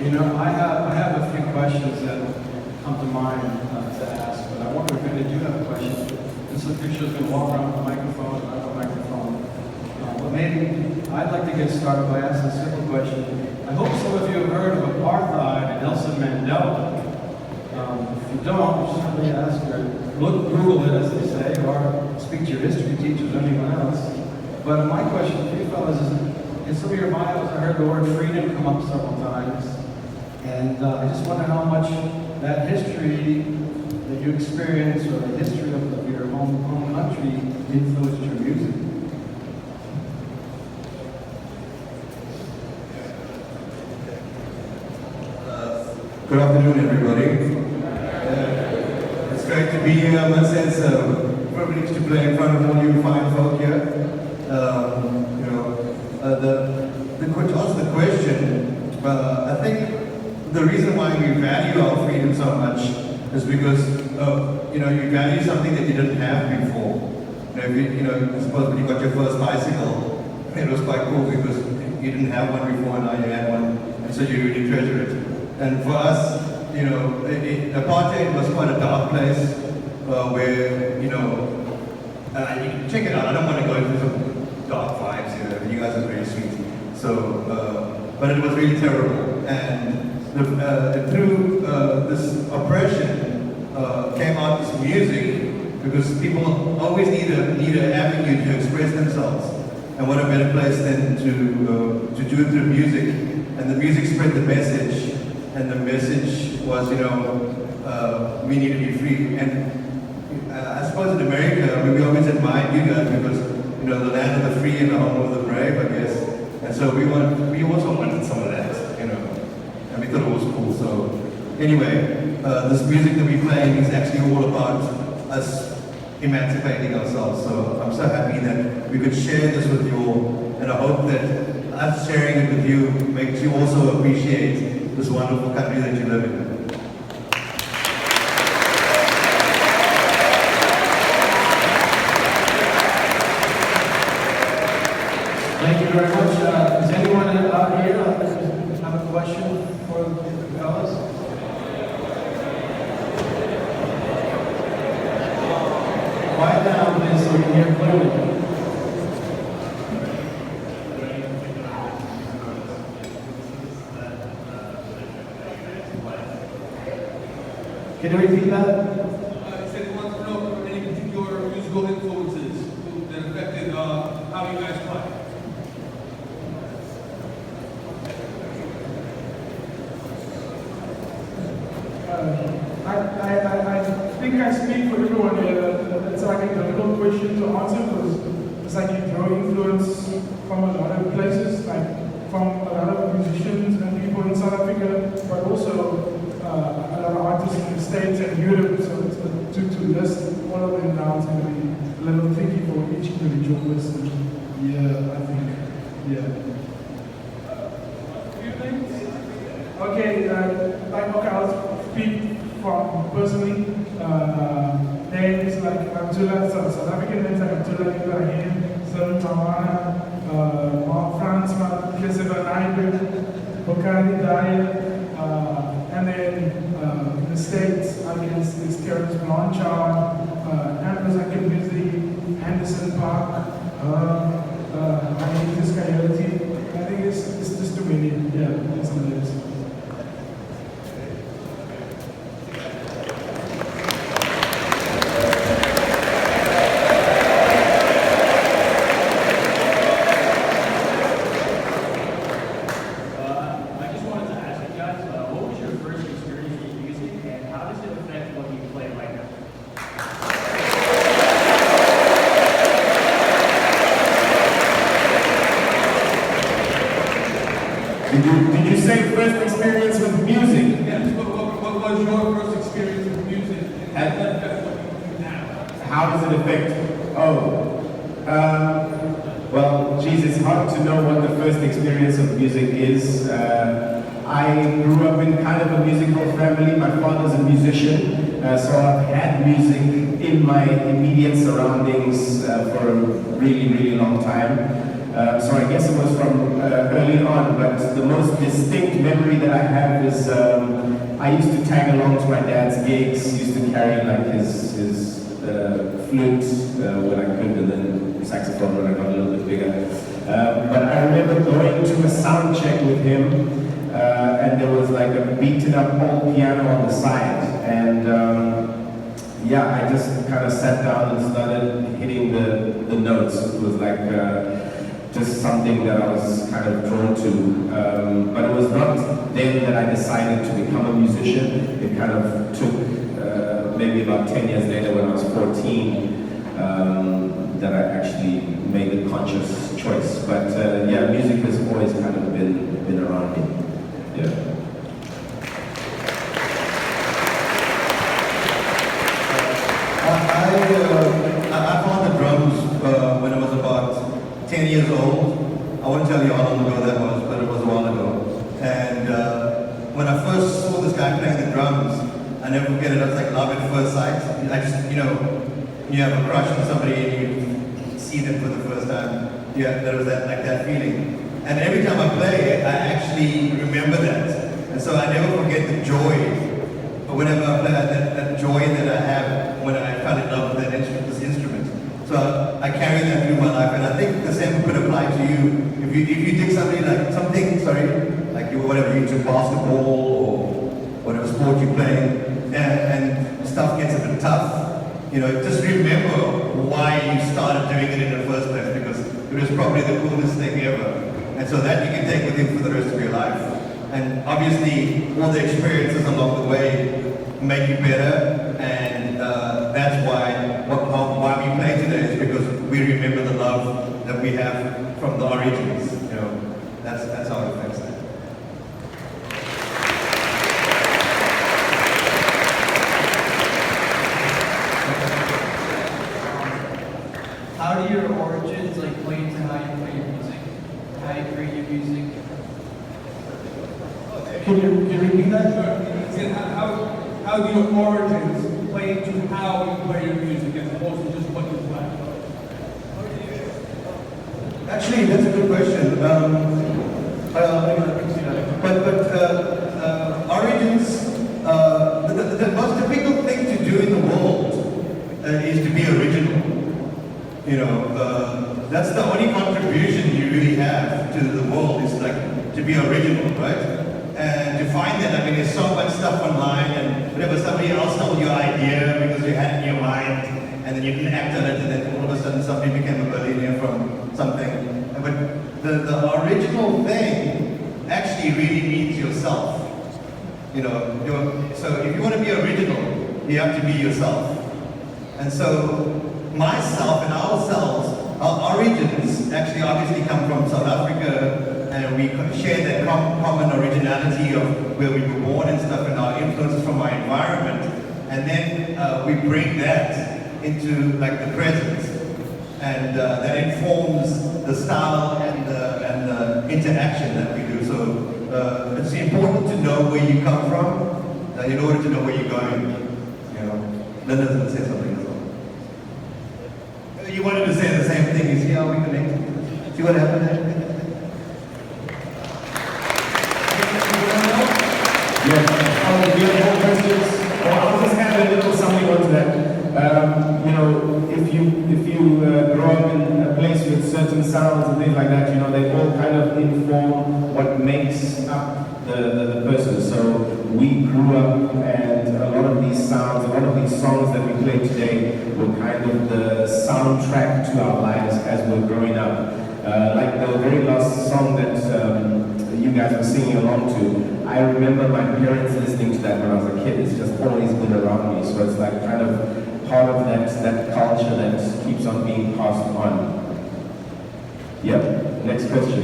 You know, I have a few questions that come to mind to ask, but I wonder if any of you have a question. This official is going to walk around with a microphone, and I have a microphone. But maybe I'd like to get started by asking a simple question. I hope some of you have heard of apartheid and Nelson Mandela. If you don't, certainly ask or Google it, as they say, or speak to your history teachers or anyone else. But my question to you fellas is, in some of your bios, I heard the word freedom come up several times. And I just wonder how much that history that you experience, or the history of your home country, influenced your music. Good afternoon, everybody. It's great to be here. I must say it's a privilege to play in front of all you fine folk here. To answer the question, I think the reason why we value our freedom so much is because you value something that you didn't have before. I suppose when you got your first bicycle, it was quite cool because you didn't have one before and now you had one, and so you really treasure it. And for us, apartheid was quite a dark place where, you can check it out. I don't want to go into some dark vibes here. You guys are very sweet. So, but it was really terrible. And through this oppression came out this music, because people always need an avenue to express themselves. And what a better place than to do it through music. And the music spread the message. And the message was, we need to be free. And I suppose in America, we always admired you guys because, the land of the free and the home of the brave, I guess. And so we also wanted some of that, and we thought it was cool. So anyway, this music that we're playing is actually all about us emancipating ourselves. So I'm so happy that we could share this with you all, and I hope that us sharing it with you makes you also appreciate this wonderful country that you live in. Thank you very much. Does anyone out here have a question for the fellas? Quiet down, please, so we can hear clearly. Can you repeat that? I said he wants to know any particular musical influences that affected how you guys play. I think I speak for everyone here. It's like a difficult question to answer because it's like you draw influence from a lot of places, like from a lot of musicians and people in South Africa, but also a lot of artists in the States and Europe. So to list all of them now is going to be a little tricky for each individual person. Yeah, I think. Yeah. Few things? Okay, I'll speak from personally. Names like Abdullah, South African names like Abdullah Ibrahim, Zalm Mawana, Mark Fransman, Keseva Naibek, Bokari Dyer, and then in the States, I guess it's Terrence Blanchard, Amazon Busy, Anderson Park, Anita Coyote. I think it's just too many. Yeah, it's on the list. Did you say first experience with music? Yes, what was your first experience with music and what affects what you do now? How does it affect? Well, geez, it's hard to know what the first experience of music is. I grew up in kind of a musical family. My father's a musician, so I've had music in my immediate surroundings for a really, really long time. So I guess it was from early on, but the most distinct memory that I have is I used to tag along to my dad's gigs, used to carry like his flute when I could, and then saxophone when I got a little bit bigger. But I remember going to a sound check with him, and there was like a beaten up old piano on the side, and yeah, I just kind of sat down and started hitting the notes. It was like just something that I was kind of drawn to. But it was not then that I decided to become a musician. It kind of took maybe about 10 years later when I was 14 that I actually made a conscious choice. But yeah, music has always kind of been around me. Yeah. I found the drums when I was about 10 years old. I won't tell you how long ago that was, but it was a while ago. And when I first saw this guy playing the drums, I never forget it. It was like love at first sight. I just, you know, you have a crush on somebody and you see them for the first time. Yeah, there was that feeling. And every time I play, I actually remember that. And so I never forget the joy. But whenever I play, that joy that I have when I fell in love with this instrument. So I carry that through my life, and I think the same could apply to you. If you take something like whatever you do, basketball or whatever sport you play, and stuff gets a bit tough, you know, just remember why you started doing it in the first place, because it was probably the coolest thing ever. And so that you can take with you for the rest of your life. And obviously, all the experiences along the way make you better, and that's why we play today is because we remember the love that we have from the origins. You know, that's how it affects that. How do your origins like play into how you play your music, how you create your music? Can you repeat that? How do your origins play into how you play your music as opposed to just what you play? Actually, that's a good question. Origins, the most difficult thing to do in the world is to be original. You know, that's the only contribution you really have to the world is like to be original, right? And to find that, I mean, there's so much stuff online, and whenever somebody else told your idea because you had it in your mind, and then you didn't act on it, and then all of a sudden somebody became a billionaire from something. But the original thing actually really means yourself. You know, so if you want to be original, you have to be yourself. And so myself and ourselves, our origins actually obviously come from South Africa, and we share that common originality of where we were born and stuff, and our influences from our environment, and then we bring that into like the present, and that informs the style and the interaction that we do. So it's important to know where you come from in order to know where you're going. You know, Linda doesn't say something as well. You wanted to say the same thing. You see how we connect? See what happened there? Yes. Do you have more questions? I'll just add a little something onto that. You know, if you grow up in a place with certain sounds and things like that, you know, they all kind of inform what makes up the person. So we grew up, and a lot of these sounds, a lot of these songs that we play today were kind of the soundtrack to our lives as we're growing up. Like the very last song that you guys were singing along to, I remember my parents listening to that when I was a kid. It's just always been around me. So it's like kind of part of that culture that keeps on being passed on. Yep. Next question.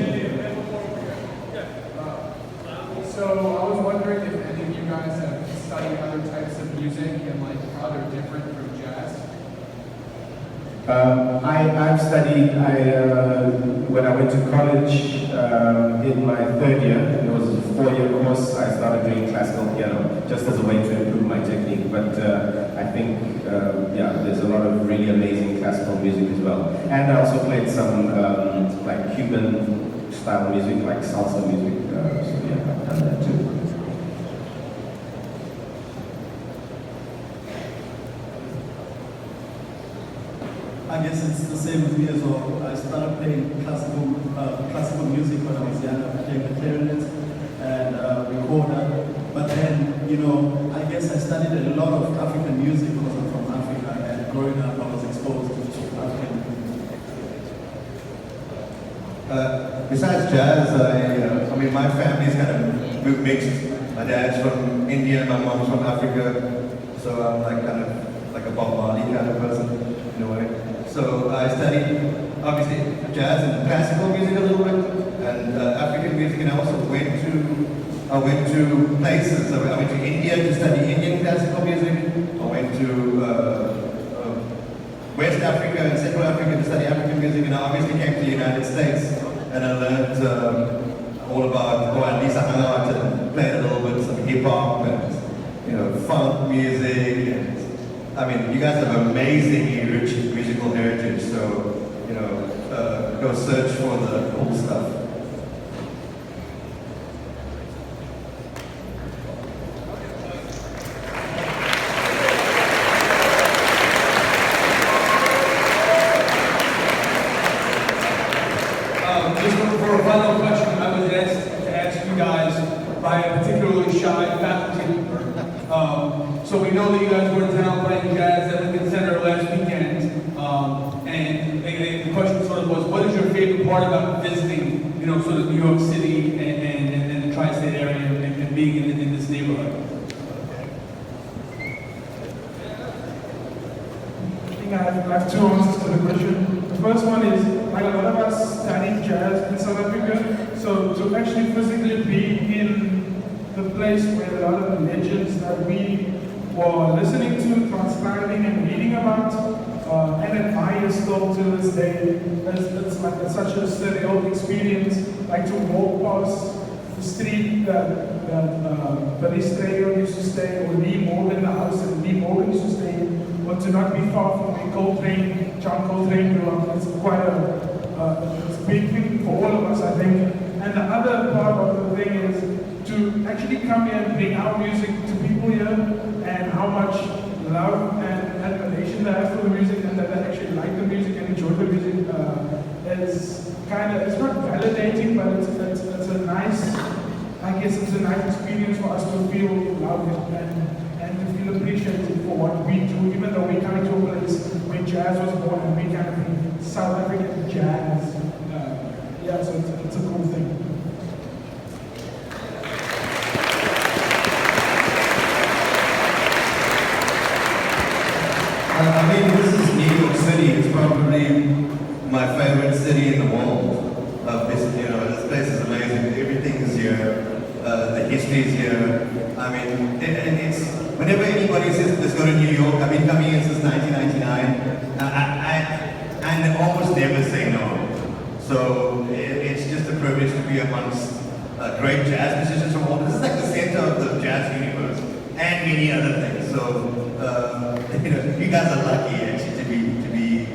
So I was wondering if any of you guys have studied other types of music and like how they're different from jazz. I've studied, when I went to college in my third year, it was a 4-year course, I started doing classical piano just as a way to improve my technique. But I think, yeah, there's a lot of really amazing classical music as well. And I also played some like Cuban style music, like salsa music. So yeah, I've done that too. I guess it's the same with me as well. I started playing classical music when I was young. I played the clarinet and recorder. But then, you know, I guess I studied a lot of African music because I'm from Africa, and growing up I was exposed to African music. Besides jazz, I mean, my family's kind of mixed. My dad's from India, my mom's from Africa, so I'm like kind of like a Bob Marley kind of person in a way. So I studied obviously jazz and classical music a little bit, and African music, and I also went to places. I went to India to study Indian classical music. I went to West Africa and Central Africa to study African music, and I obviously came to the United States, and I learned all about, or at least I hung out and played a little bit of hip hop and funk music. And I mean, you guys have amazingly rich musical heritage, so go search for the cool stuff. Just for a final question, I was asked to ask you guys by a particularly shy faculty member. So we know that you guys were in town playing jazz at Lincoln Center last weekend, and the question sort of was, what is your favorite part about visiting, sort of New York City and the tri-state area and being in this neighborhood? I think I have two answers to the question. The first one is, like a lot of us studied jazz in South Africa, so to actually physically be in the place where a lot of the legends that we were listening to, transcribing and reading about, and admire still to this day, it's such a surreal experience, like to walk past the street that Billy Strayer used to stay, or Lee Morgan, the house that Lee Morgan used to stay in, or to not be far from where John Coltrane grew up. It's quite it's a big thing for all of us, I think. And the other part of the thing is to actually come here and bring our music to people here, and how much love and admiration they have for the music, and that they actually like the music and enjoy the music is it's not validating, but it's a nice, I guess it's a nice experience for us to feel loved and to feel appreciated for what we do, even though we come to a place where jazz was born and we kind of bring South African jazz. So it's a cool thing. I mean, this is New York City. It's probably my favorite city in the world. This place is amazing. Everything is here. The history is here. I mean, it's whenever anybody says let's go to New York, I've been coming here since 1999. I almost never say no. So it's just a privilege to be amongst great jazz musicians from all. This is like the center of the jazz universe and many other things. So you guys are lucky actually to be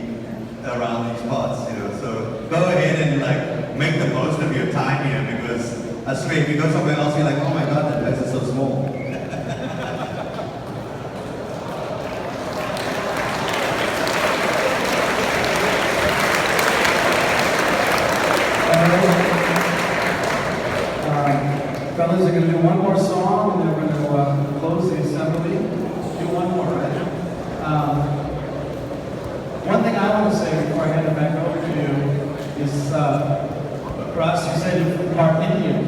around these parts. So go ahead and make the most of your time here, because I swear if you go somewhere else, you're like, oh my God, that place is so small. Fellas are going to do one more song, and then we're going to close the assembly. Do one more, right? One thing I want to say before I hand it back over to you is, Ross, you said you're part Indian.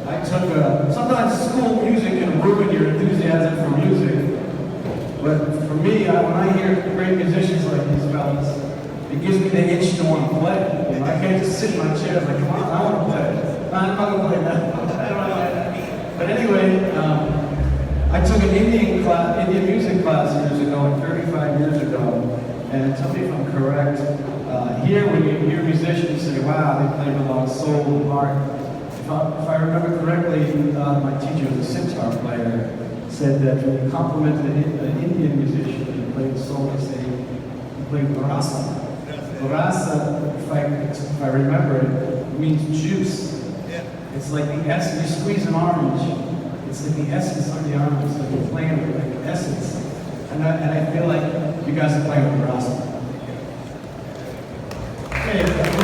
I took sometimes school music can ruin your enthusiasm for music, but for me, when I hear great musicians like these fellas, it gives me the itch to want to play. I can't just sit in my chair like, come on, I want to play. No, I'm not going to play that. But anyway, I took an Indian music class years ago, 35 years ago, and tell me if I'm correct. Here, when you hear musicians say, wow, they play with a lot of soul and heart. If I remember correctly, my teacher was a sitar player, said that when you compliment an Indian musician and play the soul, they say, play Barasa. Barasa, if I remember it, means juice. It's like the essence, you squeeze an orange, it's like the essence of the orange, it's like you're playing with like the essence. And I feel like you guys are playing with Barasa. Okay.